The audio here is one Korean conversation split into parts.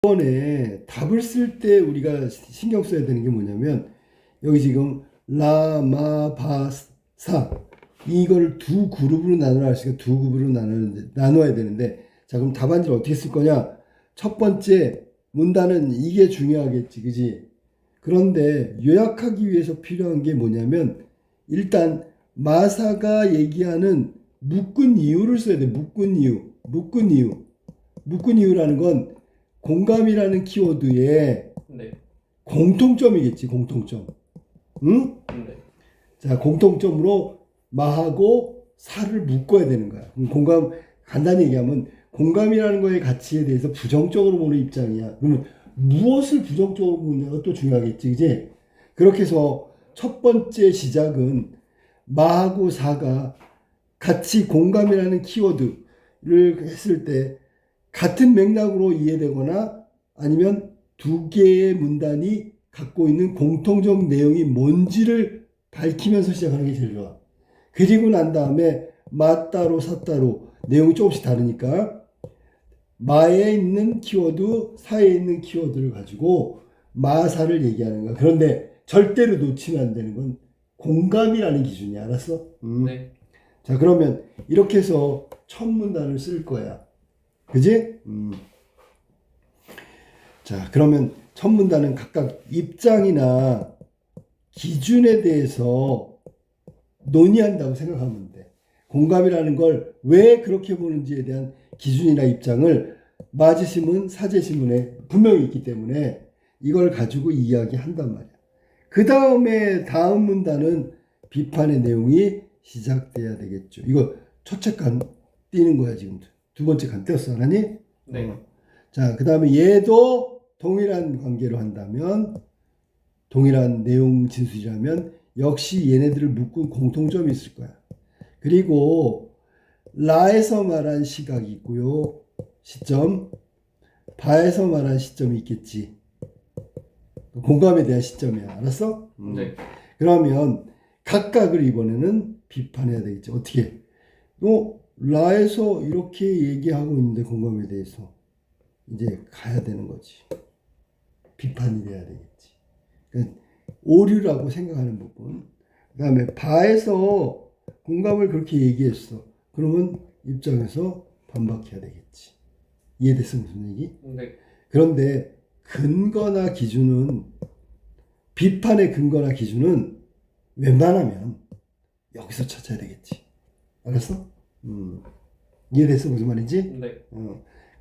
이번에 답을 쓸 때 우리가 신경 써야 되는 게 뭐냐면 여기 지금 라마바사 이걸 두 그룹으로 나눠야 할수있두 그룹으로 나눠야 되는데 자 그럼 답안지를 어떻게 쓸 거냐? 첫 번째 문단은 이게 중요하겠지, 그지? 그런데 요약하기 위해서 필요한 게 뭐냐면 일단 마사가 얘기하는 묶은 이유를 써야 돼. 묶은 이유라는 건 공감이라는 키워드에 네. 공통점이겠지, 공통점. 응? 네. 자, 공통점으로 마하고 사를 묶어야 되는 거야. 공감, 간단히 얘기하면 공감이라는 거의 가치에 대해서 부정적으로 보는 입장이야. 그러면 무엇을 부정적으로 보느냐가 또 중요하겠지, 그지? 그렇게 해서 첫 번째 시작은 마하고 사가 같이 공감이라는 키워드를 했을 때 같은 맥락으로 이해되거나 아니면 두 개의 문단이 갖고 있는 공통적 내용이 뭔지를 밝히면서 시작하는 게 제일 좋아. 그리고 난 다음에 마따로 사따로 내용이 조금씩 다르니까 마에 있는 키워드, 사에 있는 키워드를 가지고 마사를 얘기하는 거야. 그런데 절대로 놓치면 안 되는 건 공감이라는 기준이야. 알았어? 네. 자, 그러면 이렇게 해서 첫 문단을 쓸 거야. 그지? 자, 그러면 첫 문단은 각각 입장이나 기준에 대해서 논의한다고 생각하면 돼. 공감이라는 걸 왜 그렇게 보는지에 대한 기준이나 입장을 마지시문, 사제시문에 분명히 있기 때문에 이걸 가지고 이야기한단 말이야. 그 다음에 다음 문단은 비판의 내용이 시작돼야 되겠죠. 이거 첫째 칸 띄는 거야 지금. 두 번째 칸 띄었어, 하나니? 네. 자, 그 다음에 얘도 동일한 관계로 한다면, 동일한 내용 진술이라면 역시 얘네들을 묶은 공통점이 있을 거야. 그리고 라에서 말한 시각이 있고요. 시점. 바에서 말한 시점이 있겠지. 공감에 대한 시점이야. 알았어? 네. 그러면 각각을 이번에는 비판해야 되겠지. 어떻게? 라에서 이렇게 얘기하고 있는데 공감에 대해서 이제 가야 되는 거지. 비판이 돼야 되겠지. 그러니까 오류라고 생각하는 부분. 그 다음에 바에서 공감을 그렇게 얘기했어. 그러면 입장에서 반박해야 되겠지. 이해됐어 무슨 얘기? 네. 그런데 근거나 기준은 비판의 근거나 기준은 웬만하면 여기서 찾아야 되겠지. 알았어? 이해됐어 무슨 말인지? 네.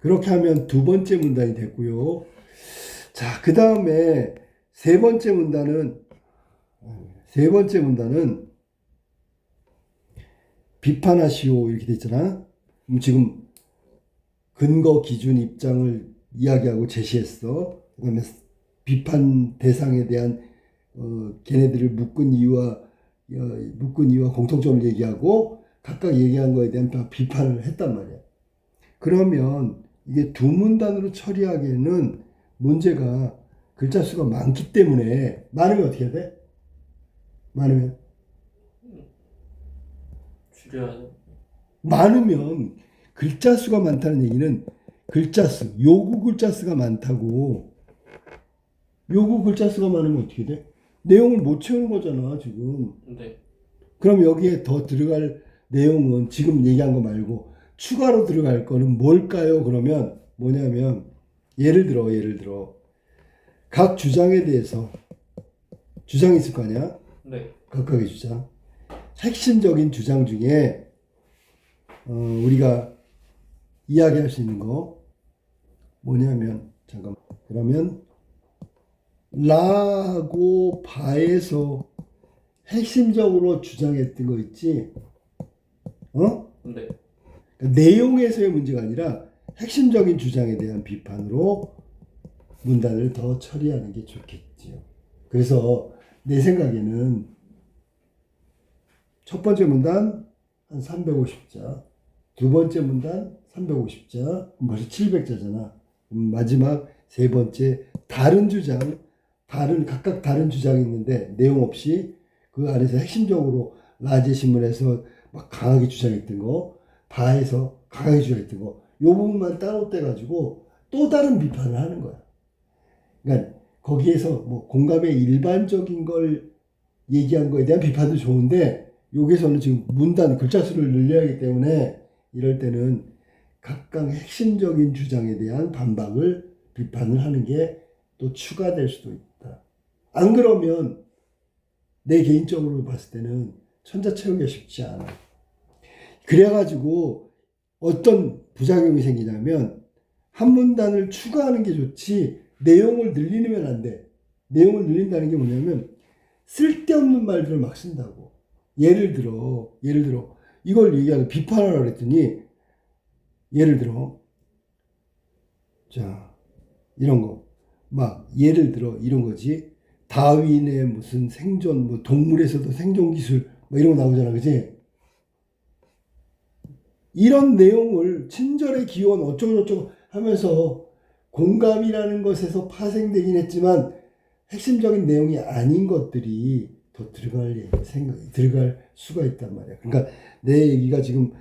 그렇게 하면 두 번째 문단이 됐고요. 자, 그 다음에 세 번째 문단은 비판하시오 이렇게 돼 있잖아. 지금 근거, 기준, 입장을 이야기하고 제시했어. 그다음에 비판 대상에 대한 걔네들을 묶은 이유와 공통점을 얘기하고 각각 얘기한 거에 대한 비판을 했단 말이야. 그러면 이게 두 문단으로 처리하기에는 문제가 글자 수가 많기 때문에 많으면 어떻게 해야 돼? 많으면 줄여야죠. 많으면 글자 수가 많다는 얘기는 글자 수, 요구 글자 수가 많다고. 요구 글자 수가 많으면 어떻게 돼? 내용을 못 채우는 거잖아 지금. 네. 그럼 그럼 여기에 더 들어갈 내용은 지금 얘기한 거 말고 추가로 들어갈 거는 뭘까요? 그러면 뭐냐면 예를 들어 각 주장에 대해서 주장이 있을 거 아니야? 네. 각각의 주장. 핵심적인 주장 중에 우리가 이야기할 수 있는 거 뭐냐면 잠깐만. 그러면 라하고 바에서 핵심적으로 주장했던 거 있지? 네. 그러니까 내용에서의 문제가 아니라 핵심적인 주장에 대한 비판으로 문단을 더 처리하는 게 좋겠지요. 그래서 내 생각에는 첫 번째 문단 한 350자, 두 번째 문단 350자, 벌써 700자잖아. 마지막 세 번째 다른 주장, 각각 다른 주장이 있는데 내용 없이 그 안에서 핵심적으로 라제 신문에서 막 강하게 주장했던 거, 바에서 강하게 주장했던 거, 요 부분만 따로 떼가지고 또 다른 비판을 하는 거야. 그러니까 거기에서 뭐 공감의 일반적인 걸 얘기한 거에 대한 비판도 좋은데 여기서는 지금 문단 글자 수를 늘려야 하기 때문에 이럴 때는 각각 핵심적인 주장에 대한 반박을 비판을 하는 게 또 추가될 수도 있다. 안 그러면 내 개인적으로 봤을 때는 천자 채우기가 쉽지 않아. 그래가지고 어떤 부작용이 생기냐면 한 문단을 추가하는 게 좋지 내용을 늘리면 안 돼. 내용을 늘린다는 게 뭐냐면 쓸데없는 말들을 막 쓴다고. 예를 들어 이걸 얘기하는 비판하라고 그랬더니 예를 들어 자 이런 거 막 예를 들어 이런 거지. 다윈의 무슨 생존 뭐 동물에서도 생존 기술 뭐 이런 거 나오잖아, 그지? 이런 내용을 친절의 기원 어쩌고저쩌고 하면서 공감이라는 것에서 파생되긴 했지만 핵심적인 내용이 아닌 것들이 더 들어갈 수가 있단 말이야. 그러니까 내 얘기가 지금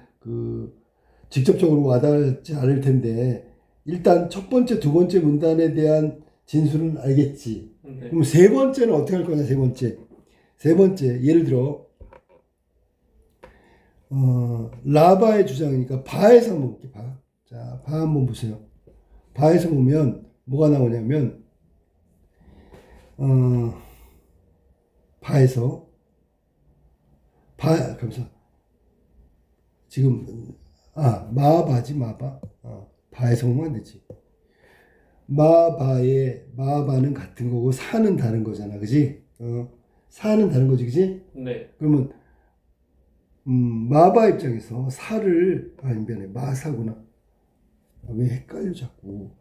직접적으로 와닿지 않을 텐데 일단 첫 번째, 두 번째 문단에 대한 진술은 알겠지. 네. 그럼 세 번째는 어떻게 할 거냐? 세 번째 예를 들어 라바의 주장이니까 바에서 한번 볼게. 자, 바 한번 보세요. 바에서 보면 뭐가 나오냐면 바에서 그래서 지금 마바지 마바. 바에서 보면 안 되지. 마바는 같은 거고 사는 다른 거잖아, 그지? 사는 다른 거지, 그지? 네. 그러면 마바 입장에서 미안해, 마사구나. 왜 헷갈려 자꾸.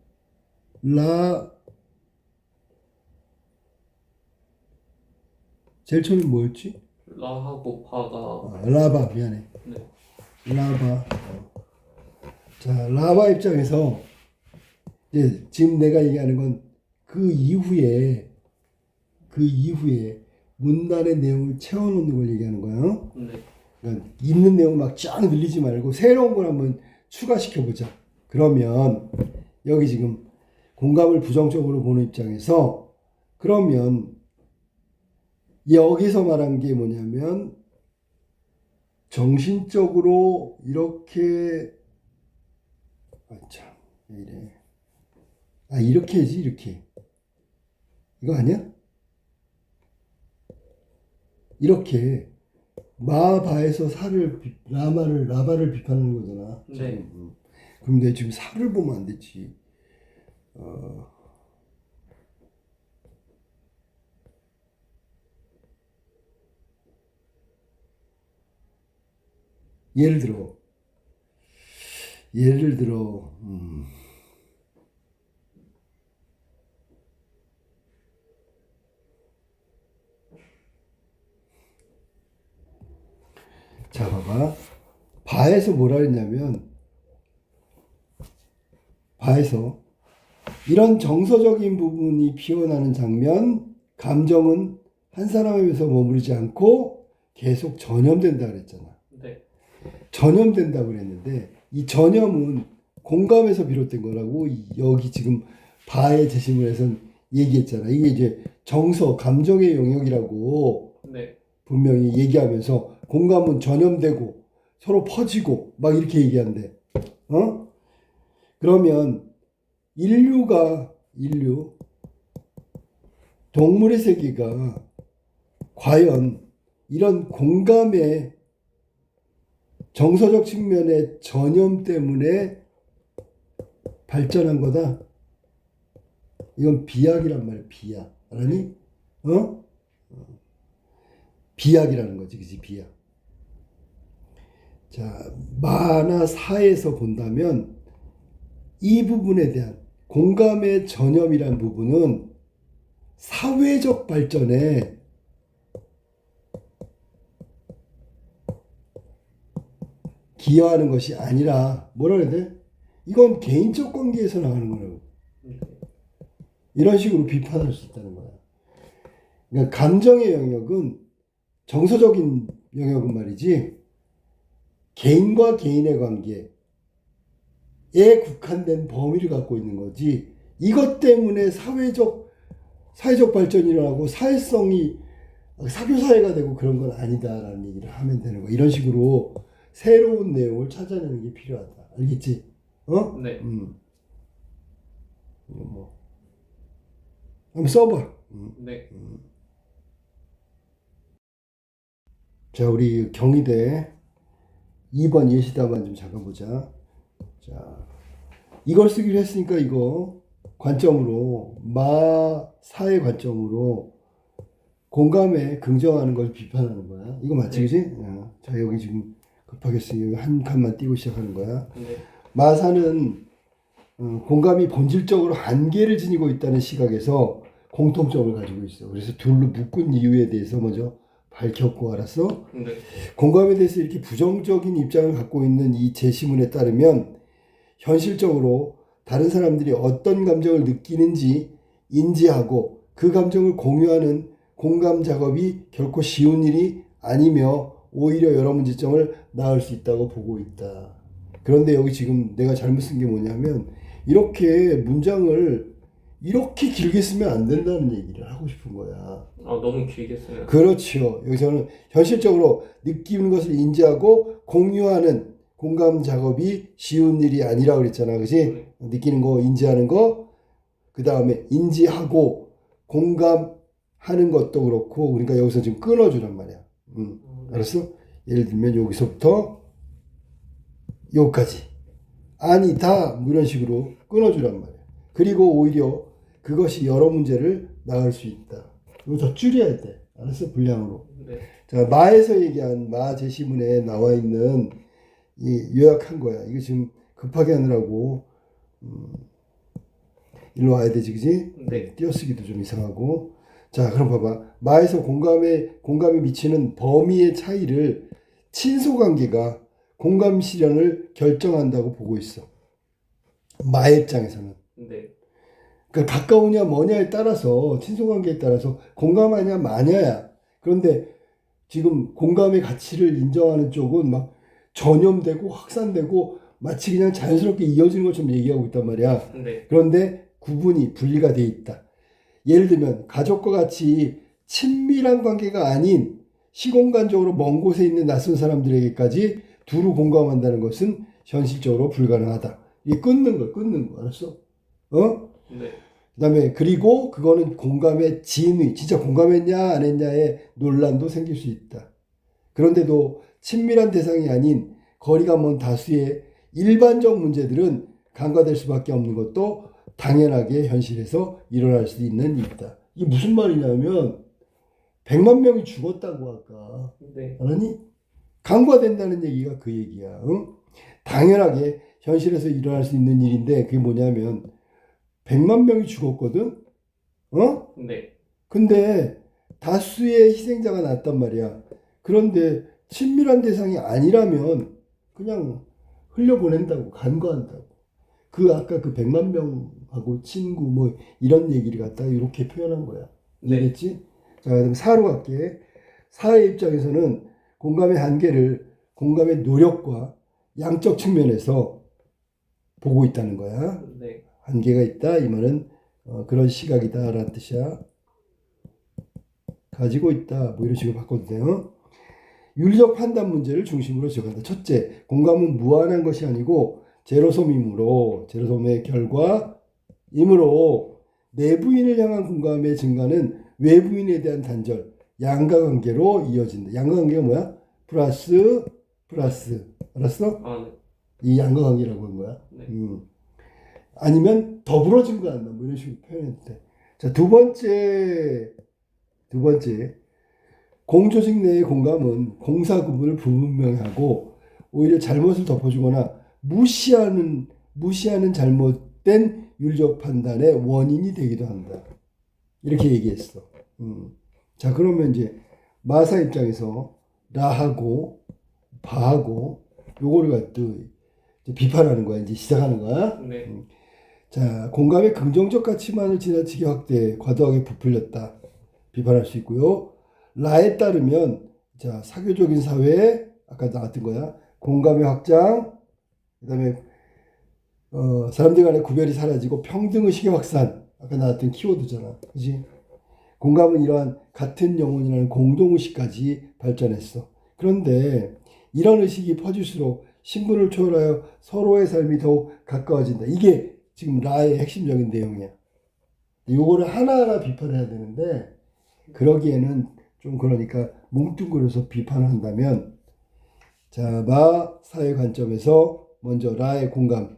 제일 처음에 뭐였지? 라하고 바가 라바, 미안해. 네. 라바. 자, 라바 입장에서 이제 지금 내가 얘기하는 건 그 이후에 문단의 내용을 채워놓는 걸 얘기하는 거야. 네. 그러니까 있는 내용 막 쫙 늘리지 말고 새로운 걸 한번 추가시켜 보자. 그러면 여기 지금 공감을 부정적으로 보는 입장에서 그러면 여기서 말한 게 뭐냐면 정신적으로 이렇게 참 왜 이래. 이렇게 해야지, 이렇게. 이거 아니야? 이렇게 마바에서 라바를 비판하는 거잖아. 네. 그럼 내가 지금 사를 보면 안 되지. 예를 들어 자, 봐봐. 바에서 뭐라 했냐면 바에서 이런 정서적인 부분이 피어나는 장면, 감정은 한 사람에서 머무르지 않고 계속 전염된다 그랬잖아. 네. 전염된다 그랬는데 이 전염은 공감에서 비롯된 거라고 여기 지금 바의 제시문에서는 얘기했잖아. 이게 이제 정서, 감정의 영역이라고 네. 분명히 얘기하면서 공감은 전염되고 서로 퍼지고 막 이렇게 얘기한대. 그러면 인류 동물의 세계가 과연 이런 공감의 정서적 측면의 전염 때문에 발전한 거다. 이건 비약이란 말이야. 비약. 알았니? 비약이라는 거지. 그치? 비약. 자, 마나 사에서 본다면 이 부분에 대한 공감의 전염이란 부분은 사회적 발전에 기여하는 것이 아니라 뭐라 그래야 돼? 이건 개인적 관계에서 나가는 거라고. 이런 식으로 비판할 수 있다는 거야. 그러니까 감정의 영역은 정서적인 영역은 말이지 개인과 개인의 관계에 국한된 범위를 갖고 있는 거지. 이것 때문에 사회적 발전이 일어나고 사회성이 사교사회가 되고 그런 건 아니다라는 얘기를 하면 되는 거야. 이런 식으로 새로운 내용을 찾아내는 게 필요하다. 알겠지? 어? 네. 이거 뭐 한번 써봐. 네. 자, 우리 경희대 2번 예시답안 좀 잠깐 보자. 자, 이걸 쓰기로 했으니까 이거 관점으로 마사의 관점으로 공감에 긍정하는 걸 비판하는 거야. 이거 맞지, 네. 그지? 자, 여기 지금 급하게 쓰니 한 칸만 띄고 시작하는 거야. 네. 마사는 공감이 본질적으로 한계를 지니고 있다는 시각에서 공통점을 가지고 있어. 그래서 둘로 묶은 이유에 대해서 먼저 밝혔고, 알았어? 네. 공감에 대해서 이렇게 부정적인 입장을 갖고 있는 이 제시문에 따르면 현실적으로 다른 사람들이 어떤 감정을 느끼는지 인지하고 그 감정을 공유하는 공감 작업이 결코 쉬운 일이 아니며 오히려 여러 문제점을 낳을 수 있다고 보고 있다. 그런데 여기 지금 내가 잘못 쓴 게 뭐냐면 이렇게 문장을 이렇게 길게 쓰면 안 된다는 얘기를 하고 싶은 거야. 너무 길게 쓰면. 그렇죠. 여기서는 현실적으로 느끼는 것을 인지하고 공유하는 공감 작업이 쉬운 일이 아니라고 그랬잖아. 그지? 느끼는 거, 인지하는 거, 그 다음에 인지하고 공감하는 것도 그렇고, 그러니까 여기서 지금 끊어주란 말이야. 알았어? 예를 들면 여기서부터 여기까지. 아니다. 뭐 이런 식으로 끊어주란 말이야. 그리고 오히려 그것이 여러 문제를 낳을 수 있다. 이거 더 줄여야 돼. 알았어? 분량으로. 네. 자, 마에서 얘기한 마 제시문에 나와 있는 이 요약한 거야. 이거 지금 급하게 하느라고 일로 와야 되지, 그지? 네. 띄어쓰기도 좀 이상하고. 자, 그럼 봐봐. 마에서 공감이 미치는 범위의 차이를 친소관계가 공감 실현을 결정한다고 보고 있어. 마의 입장에서는. 네. 그러니까 가까우냐 머냐에 따라서 친소관계에 따라서 공감하냐 마냐야. 그런데 지금 공감의 가치를 인정하는 쪽은 막 전염되고 확산되고 마치 그냥 자연스럽게 이어지는 것처럼 얘기하고 있단 말이야. 네. 그런데 구분이 분리가 돼 있다. 예를 들면 가족과 같이 친밀한 관계가 아닌 시공간적으로 먼 곳에 있는 낯선 사람들에게까지 두루 공감한다는 것은 현실적으로 불가능하다. 이게 끊는 거 알았어? 네. 그다음에 그리고 그거는 공감의 진위, 진짜 공감했냐 안 했냐의 논란도 생길 수 있다. 그런데도 친밀한 대상이 아닌 거리가 먼 다수의 일반적 문제들은 간과될 수밖에 없는 것도 당연하게 현실에서 일어날 수 있는 일이다. 이게 무슨 말이냐면 100만 명이 죽었다고 아까. 네. 알았니? 간과된다는 얘기가 그 얘기야. 응? 당연하게 현실에서 일어날 수 있는 일인데 그게 뭐냐면 100만 명이 죽었거든? 네. 근데 다수의 희생자가 났단 말이야. 그런데 친밀한 대상이 아니라면 그냥 흘려보낸다고, 간과한다고. 그 아까 그 100만 명하고 친구 뭐 이런 얘기를 갖다가 이렇게 표현한 거야. 이해했지? 자, 그럼 사로 갈게. 사의 입장에서는 공감의 한계를 공감의 노력과 양적 측면에서 보고 있다는 거야. 네. 한계가 있다. 이 말은 그런 시각이다 라는 뜻이야. 가지고 있다. 뭐 이런 식으로 바꿔도 돼요. 윤리적 판단 문제를 중심으로 지적한다. 첫째, 공감은 무한한 것이 아니고 제로섬의 결과이므로 내부인을 향한 공감의 증가는 외부인에 대한 단절, 양가관계로 이어진다. 양가관계가 뭐야? 플러스. 알았어? 네. 이 양가관계라고 하는 거야. 네. 아니면 더불어 증가한다. 뭐 이런 식으로 표현해도 돼. 자, 두 번째. 공조직 내의 공감은 공사 구분을 불분명하고 오히려 잘못을 덮어주거나 무시하는 잘못된 윤리적 판단의 원인이 되기도 한다. 이렇게 얘기했어. 자, 그러면 이제 마사 입장에서 라하고 바하고 요거를 갖고 비판하는 거야. 이제 시작하는 거야. 네. 자, 공감의 긍정적 가치만을 지나치게 확대, 과도하게 부풀렸다. 비판할 수 있고요. 라에 따르면 자, 사교적인 사회에 아까 나왔던 거야. 공감의 확장, 그다음에 사람들 간의 구별이 사라지고 평등의식의 확산. 아까 나왔던 키워드잖아. 그지? 공감은 이러한 같은 영혼이라는 공동의식까지 발전했어. 그런데 이런 의식이 퍼질수록 신분을 초월하여 서로의 삶이 더욱 가까워진다. 이게 지금 라의 핵심적인 내용이야. 요거를 하나하나 비판해야 되는데 그러기에는 좀 그러니까 뭉뚱그려서 비판을 한다면 자, 마 사회 관점에서 먼저 라의 공감.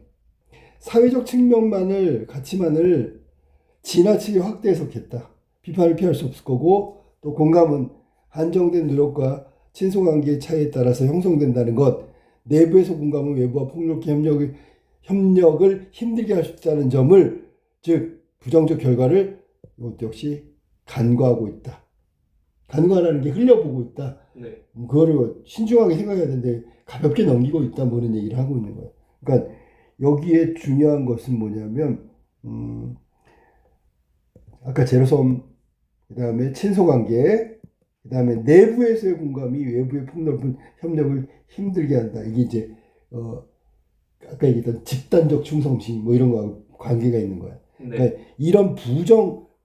사회적 측면만을 가치만을 지나치게 확대 해석했다. 비판을 피할 수 없을 거고 또 공감은 한정된 노력과 친소관계의 차이에 따라서 형성된다는 것. 내부에서 공감은 외부와 폭력의 협력을 힘들게 할 수 있다는 점을 즉 부정적 결과를 이것도 역시 간과하고 있다. 간과라는 게 흘려보고 있다. 네. 그거를 신중하게 생각해야 되는데 가볍게 넘기고 있다 뭐 이런 얘기를 하고 있는 거예요. 그러니까 여기에 중요한 것은 뭐냐면 아까 제로섬 그다음에 친소관계 그다음에 내부에서의 공감이 외부의 폭넓은 협력을 힘들게 한다. 이게 이제 아까 얘기했던 집단적 충성심 뭐 이런 거하고 관계가 있는 거야. 네. 그러니까 이런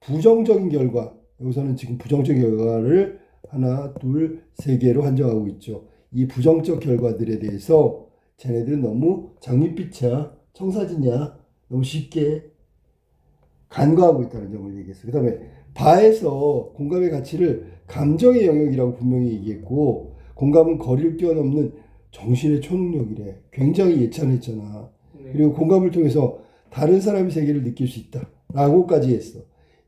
부정적인 결과 여기서는 지금 부정적 결과를 하나, 둘, 세 개로 한정하고 있죠. 이 부정적 결과들에 대해서 쟤네들은 너무 장밋빛이야, 청사진이야, 너무 쉽게 간과하고 있다는 점을 얘기했어요. 그 다음에 바에서 공감의 가치를 감정의 영역이라고 분명히 얘기했고 공감은 거리를 뛰어넘는 정신의 초능력이래. 굉장히 예찬했잖아. 네. 그리고 공감을 통해서 다른 사람의 세계를 느낄 수 있다. 라고까지 했어.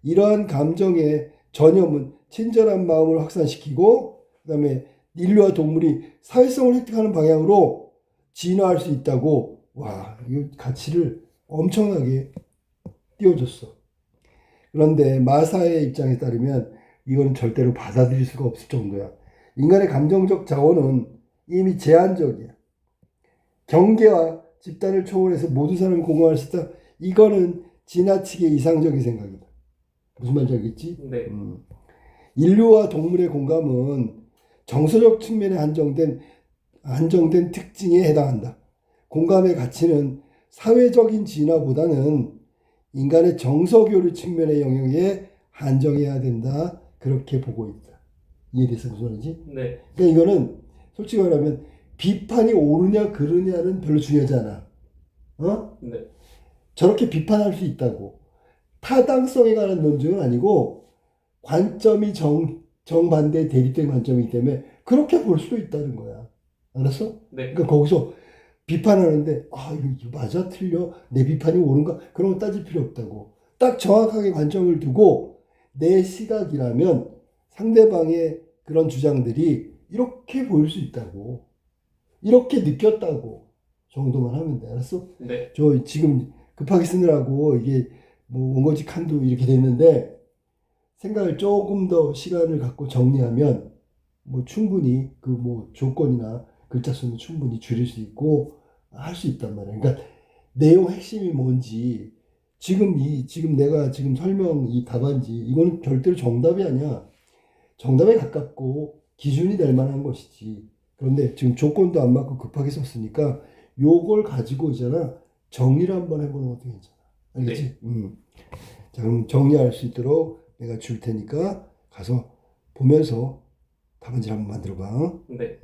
이러한 감정의 전염은 친절한 마음을 확산시키고 그 다음에 인류와 동물이 사회성을 획득하는 방향으로 진화할 수 있다고 와, 이 가치를 엄청나게 띄워줬어. 그런데 마사의 입장에 따르면 이건 절대로 받아들일 수가 없을 정도야. 인간의 감정적 자원은 이미 제한적이야. 경계와 집단을 초월해서 모든 사람이 공감할 수 있다. 이거는 지나치게 이상적인 생각이다. 무슨 말인지 알겠지? 네. 인류와 동물의 공감은 정서적 측면에 한정된 특징에 해당한다. 공감의 가치는 사회적인 진화보다는 인간의 정서교류 측면의 영역에 한정해야 된다. 그렇게 보고 있다. 이해됐어? 무슨 말인지? 네. 그러니까 이거는 솔직히 말하면 비판이 옳으냐 그르냐는 별로 중요하지 않아. 네. 저렇게 비판할 수 있다고. 타당성에 관한 논증은 아니고 관점이 정반대 대립된 관점이기 때문에 그렇게 볼 수도 있다는 거야. 알았어? 네. 그러니까 거기서 비판하는데 이거 맞아? 틀려? 내 비판이 옳은가? 그런 거 따질 필요 없다고. 딱 정확하게 관점을 두고 내 시각이라면 상대방의 그런 주장들이 이렇게 보일 수 있다고. 이렇게 느꼈다고 정도만 하면 돼. 알았어? 네. 저 지금 급하게 쓰느라고 이게 뭐 원고지 칸도 이렇게 됐는데 생각을 조금 더 시간을 갖고 정리하면 뭐 충분히 그 뭐 조건이나 글자 수는 충분히 줄일 수 있고 할 수 있단 말이야. 그러니까 내용 핵심이 뭔지 지금 내가 지금 설명 이 답안지 이거는 절대로 정답이 아니야. 정답에 가깝고 기준이 될 만한 것이지. 그런데 지금 조건도 안 맞고 급하게 썼으니까 요걸 가지고 있잖아. 정리를 한번 해보는 것도 괜찮아. 알겠지? 네. 자, 그럼 정리할 수 있도록 내가 줄 테니까 가서 보면서 답안지를 한번 만들어봐. 네.